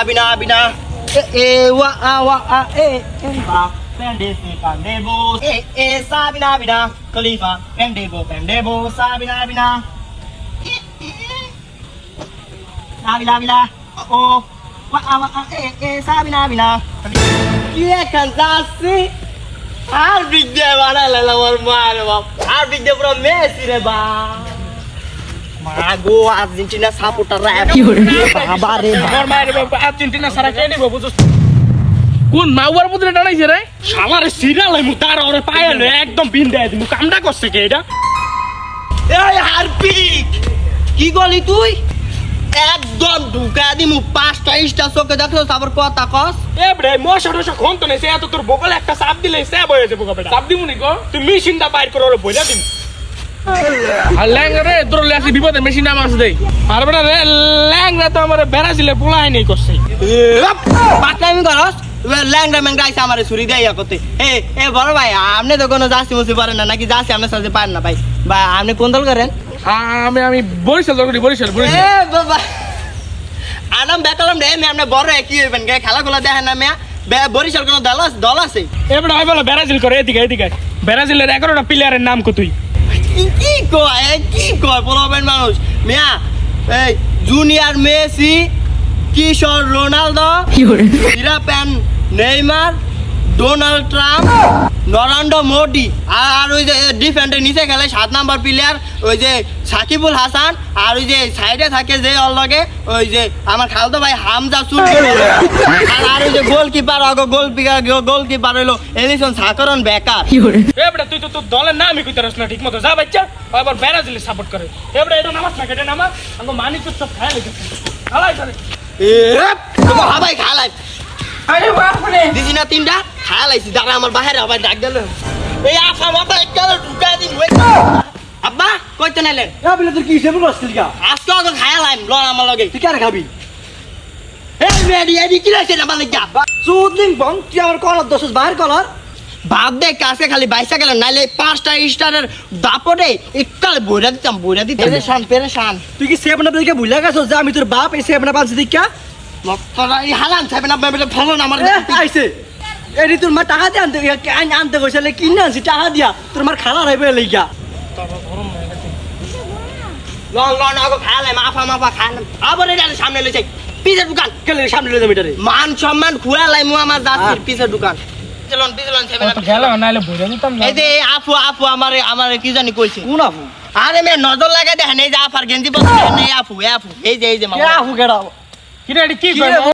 bina bina. Wa a ba. Pende se pandebo. Sa bina bina. Khalifa pendebo sa bina bina. Sa bina bina. Oh. Wa a sa bina bina. Ye kan jasi. আর বিদ্যা বানাইলাম আমার মার বাপ আর বিদ্যা পুরো Messi রে বা মাগো আর্জেন্টিনা সাপোর্টার বাবা রে আমার মায়ের বাবা আর্জেন্টিনা সারা কে নিব বুঝছ কোন মাওয়ার পুত্রে টানাইছে রে শালারে সিরিয়াল মু তার ওরে পায়ালে একদম বিন্দায় দিমু কামটা করছে কে এটা এই হারপিক কি গলি তুই একদম ঢুকা দিমু পাঁচটা ইস্টা চোখে দেখছো তারপর কথা কস এ bre মশাটা কোন তো নেছে এত তোর বগলে একটা চাপ দিলে সেভ হয়ে যাবে বগা বেটা চাপ দিমু নি গো তুই মেশিনটা বাইর করে ওরে বইলা দিম আর ল্যাংরে তোর লেসি বিপদে মেশিন নামাজ দেই আর বেটা রে ল্যাংরা তো আমারে ব্রাজিলে পোলাই নেই করছে পাকনামি করস ল্যাংরা ম্যাংরা আইছে আমারে ছুরি দেয়া করতে এ বড় ভাই আপনি তো কোনো জাসি মুসি পারেন না নাকি জাসি আপনি সাথে পারেন না ভাই ভাই আপনি কোন দল করেন আমি বরিশাল দল করি বরিশাল এ বাবা আনাম বেকালাম রে আমি আপনি বড় কি হইবেন গে খেলাগুলো দেখেন না মিয়া বরিশাল কোন দল আছে এবারে ভাই বলো ব্রাজিল করে এদিকে ব্রাজিলের 11টা প্লেয়ারের নাম কো তুই কি কয় বলবেন মানুষ মিয়া এই জুনিয়র মেসি কিশোর রোনালদো হিরাপ্যান Neymar Donald Trump Narendra Modi আর ওই যে ডিফেন্ডের নিচে খেলে 7 নাম্বার প্লেয়ার ওই যে সাকিবুল হাসান আর ওই যে সাইডে থাকে যে ওর লগে ওই যে আমার খালতো ভাই হামজা চুলকে আর ওই যে গোলকিপার হইলো এলিসন সাকরন বেকার এ বেটা তুই তো তোর দলের নামই কইতে রাস না ঠিকমতো যা বাচ্চা আবার ব্রাজিল সাপোর্ট করে এ বেটা এটা নামাজ না কেটে নামাজ আমগো মানি তো সব খায় লাগে খালাই করে এ তো হাবাই খালাই আরে বাপরে দিদি না তিনটা খালাইছি দাঁড়া আমার বাইরে আবার ডাক দিল এই আফা মাথা একদম ঢুকা দিন হই আব্বা কইতে নাইলেন এ বলে তুই কি হিসেবে রস করিয়া আজকে আগে খায়ালাম লন আমার লগে তুই কারে খাবি এই মেডি এডি কি লাইছে না বালে যা সুদিন বং তুই আমার কলার দোষ বাইরে কলার বাপ দে কাছে খালি বাইসা গেল নাইলে 5টা স্টারের দাপটে এককাল বইরা দিতাম পেরেশান তুই কি সেবনা দিকে ভুলে গেছস যে আমি তোর বাপ এই সেবনা পাঁচি দিকা মক্তরা এই হালান ছাইবে না বেটা ফলো না আমার আইছে এডি তোর মা টাকা দিয়ে আনতে কইছলে কিনে আনছি টাকা দিয়া তোর মার খালা রাইবে লইগা তবে গরম হয়ে গেছে লন আগো খালাই মাফা খান আবার এটা সামনে লই যাই পিছের দোকান কেলে সামনে লই যাবে এটারে মান সম্মান খুয়ালাই মু আমার যাচ্ছি পিছের দোকান চলন ছাইবে না গেল নাইলে বইরা দিতাম এই যে আপু আমারে কি জানি কইছে কোন আপু আরে মে নজর লাগাই দেখেন এই যে আফার গেঞ্জি পছন্দ নেই আপু এই যে মামা আপু কেডা কি রে কি